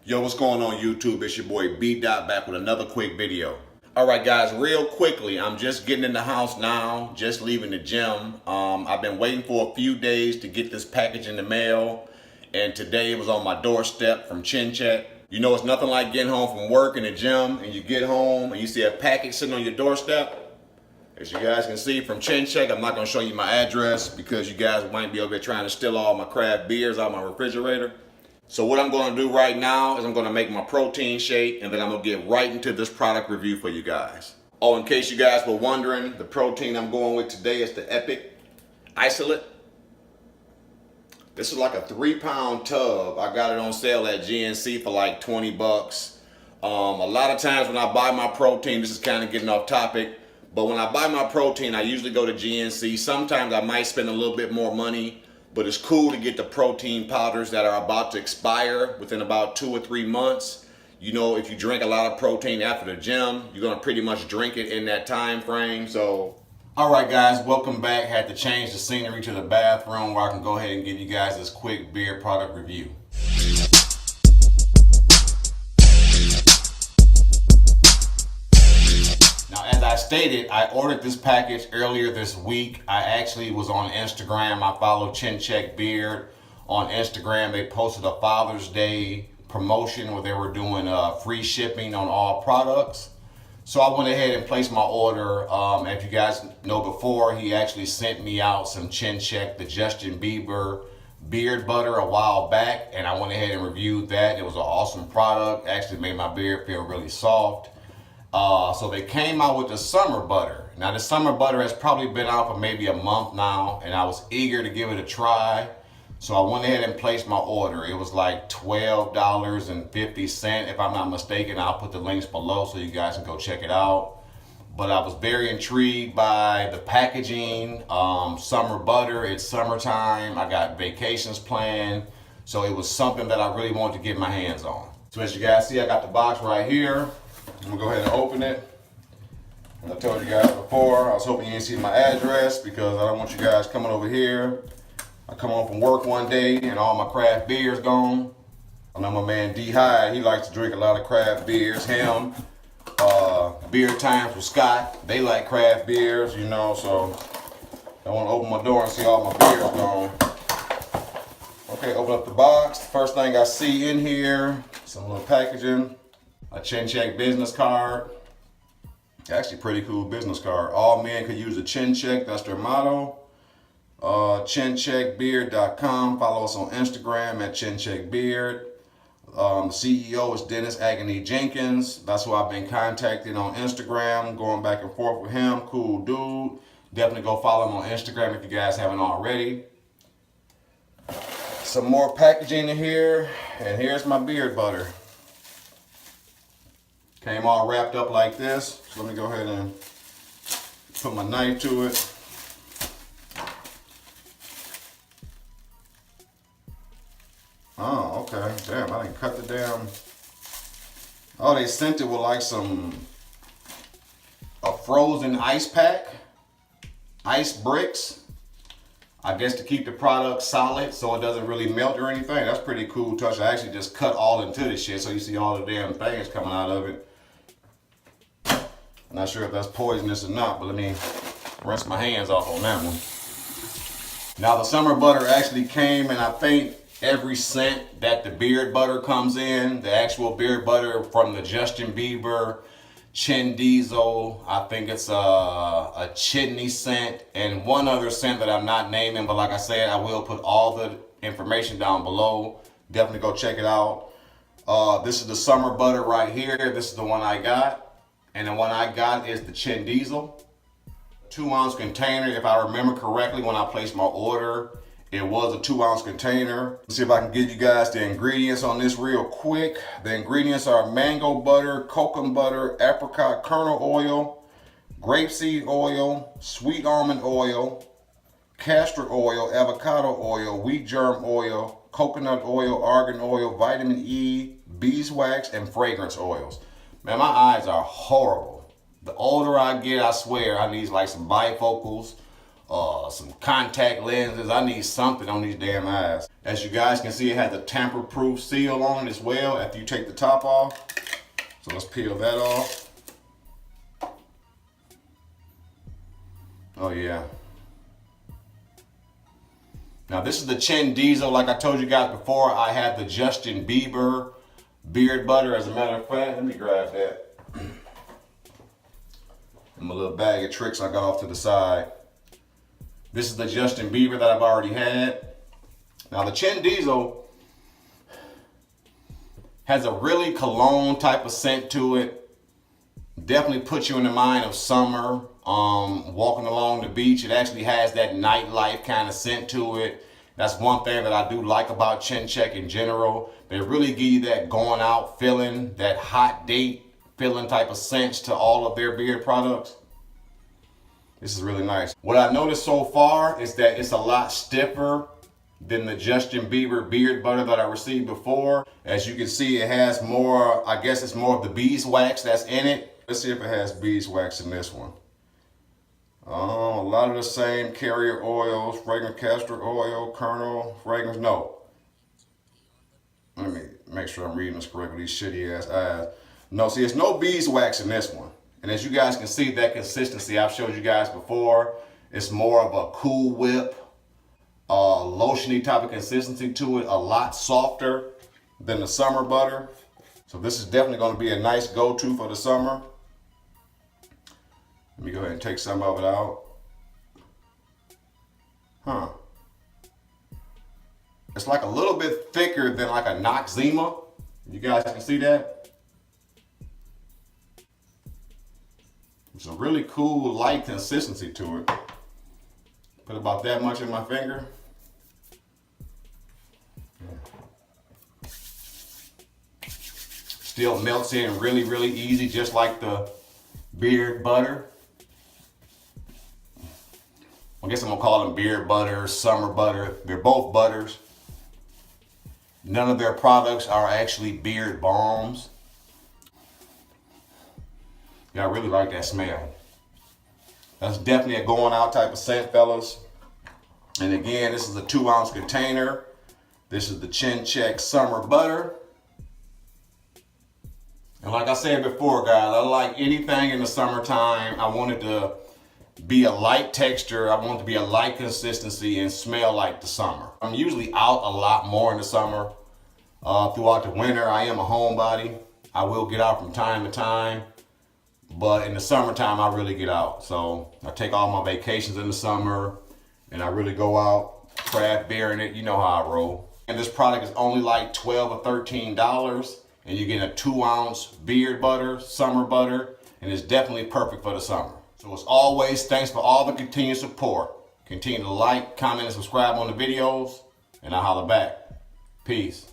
Yo, what's going on YouTube? It's your boy B Dot back with another quick video. Alright guys, real quickly, I'm just getting in the house now, just leaving the gym. I've been waiting for a few days to get this package in the mail, and today it was on my doorstep from ChinCheck. You know, it's nothing like getting home from work in the gym and you get home and you see a package sitting on your doorstep. As you guys can see from ChinCheck, I'm not going to show you my address because you guys might be over there trying to steal all my craft beers out of my refrigerator. So what I'm going to do right now is I'm going to make my protein shake, and then I'm going to get right into this product review for you guys. Oh, in case you guys were wondering, the protein I'm going with today is the Epic Isolate. This is like a 3-pound tub. I got it on sale at GNC for like 20 bucks. A lot of times when I buy my protein, this is kind of getting off topic, but when I buy my protein, I usually go to GNC. Sometimes I might spend a little bit more money, but it's cool to get the protein powders that are about to expire within about 2 or 3 months. You know, if you drink a lot of protein after the gym, you're gonna pretty much drink it in that time frame. So, all right guys, welcome back. Had to change the scenery to the bathroom where I can go ahead and give you guys this quick beer product review. As I stated, I ordered this package earlier this week. I actually was on Instagram. I follow ChinCheck Beard on Instagram. They posted a Father's Day promotion where they were doing free shipping on all products. So I went ahead and placed my order. As you guys know before, he actually sent me out some ChinCheck, the Justin Bieber beard butter a while back, and I went ahead and reviewed that. It was an awesome product. Actually made my beard feel really soft. So they came out with the summer butter. Now the summer butter has probably been out for maybe a month now, and I was eager to give it a try. So I went ahead and placed my order. It was like $12.50 if I'm not mistaken. I'll put the links below so you guys can go check it out. But I was very intrigued by the packaging. Summer butter, it's summertime. I got vacations planned. So it was something that I really wanted to get my hands on. So as you guys see, I got the box right here. I'm gonna go ahead and open it. As I told you guys before, I was hoping you didn't see my address because I don't want you guys coming over here. I come home from work one day and all my craft beer's gone. I know my man D Hyde, he likes to drink a lot of craft beers. Him, Beer Times with Scott, they like craft beers, you know, so I want to open my door and see all my beers gone. Okay, open up the box. The first thing I see in here, some little packaging. A ChinCheck business card. Actually pretty cool business card. All men could use a ChinCheck, that's their motto. ChinCheckBeard.com. Follow us on Instagram at ChinCheckBeard. The CEO is Dennis Agony Jenkins. That's who I've been contacting on Instagram, going back and forth with him. Cool dude. Definitely go follow him on Instagram if you guys haven't already. Some more packaging in here, and here's my beard butter. Came all wrapped up like this. So let me go ahead and put my knife to it. Oh, okay. Damn, I didn't cut the damn. Oh, they sent it with like a frozen ice pack. Ice bricks. I guess to keep the product solid so it doesn't really melt or anything. That's pretty cool touch. I actually just cut all into this shit so you see all the damn things coming out of it. I'm not sure if that's poisonous or not, but let me rinse my hands off on that one. Now the summer butter actually came in, I think, every scent that the beard butter comes in. The actual beard butter from the Justin Bieber, Chin Diesel, I think it's a chitney scent, and one other scent that I'm not naming, but like I said, I will put all the information down below. Definitely go check it out. This is the summer butter right here. This is the one I got. And the one I got is the Chin Diesel. 2-ounce container. If I remember correctly, when I placed my order, it was a 2-ounce container. Let's see if I can give you guys the ingredients on this real quick. The ingredients are mango butter, cocoa butter, apricot kernel oil, grapeseed oil, sweet almond oil, castor oil, avocado oil, wheat germ oil, coconut oil, argan oil, vitamin E, beeswax, and fragrance oils. Man, my eyes are horrible. The older I get, I swear, I need like some bifocals some contact lenses. I need something on these damn eyes. As you guys can see, it has a tamper-proof seal on it as well after you take the top off. So let's peel that off. Oh yeah. Now this is the Chin Diesel. Like I told you guys before, I had the Justin Bieber beard butter. As a matter of fact, let me grab that. In my little bag of tricks I got off to the side. This is the Justin Bieber that I've already had. Now the Chin Diesel has a really cologne type of scent to it. Definitely puts you in the mind of summer. Walking along the beach, it actually has that nightlife kind of scent to it. That's one thing that I do like about Chin Check in general. They really give you that going out feeling, that hot date feeling type of scents to all of their beard products. This is really nice. What I noticed so far is that it's a lot stiffer than the Justin Bieber beard butter that I received before. As you can see, it has more, I guess it's more of the beeswax that's in it. Let's see if it has beeswax in this one. A lot of the same carrier oils, fragrance castor oil, kernel, fragrance, no. Let me make sure I'm reading this correctly, these shitty ass eyes. No, see, there's no beeswax in this one. And as you guys can see, that consistency I've showed you guys before, it's more of a Cool Whip, lotiony type of consistency to it, a lot softer than the summer butter. So this is definitely going to be a nice go-to for the summer. Let me go ahead and take some of it out. Huh. It's like a little bit thicker than like a Noxzema. You guys can see that? It's a really cool, light consistency to it. Put about that much in my finger. Still melts in really, really easy, just like the beard butter. I guess I'm gonna call them beard butter, summer butter. They're both butters. None of their products are actually beard balms. Yeah, I really like that smell. That's definitely a going out type of scent, fellas. And again, this is a 2-ounce container. This is the Chin Check Summer Butter. And like I said before, guys, I like anything in the summertime. I want it to be a light texture. I want it to be a light consistency and smell like the summer. I'm usually out a lot more in the summer. Throughout the winter, I am a homebody. I will get out from time to time. But in the summertime, I really get out. So I take all my vacations in the summer and I really go out, craft beer in it. You know how I roll. And this product is only like $12 or $13. And you're getting a 2-ounce beard butter, summer butter. And it's definitely perfect for the summer. So as always, thanks for all the continued support. Continue to like, comment, and subscribe on the videos. And I'll holler back. Peace.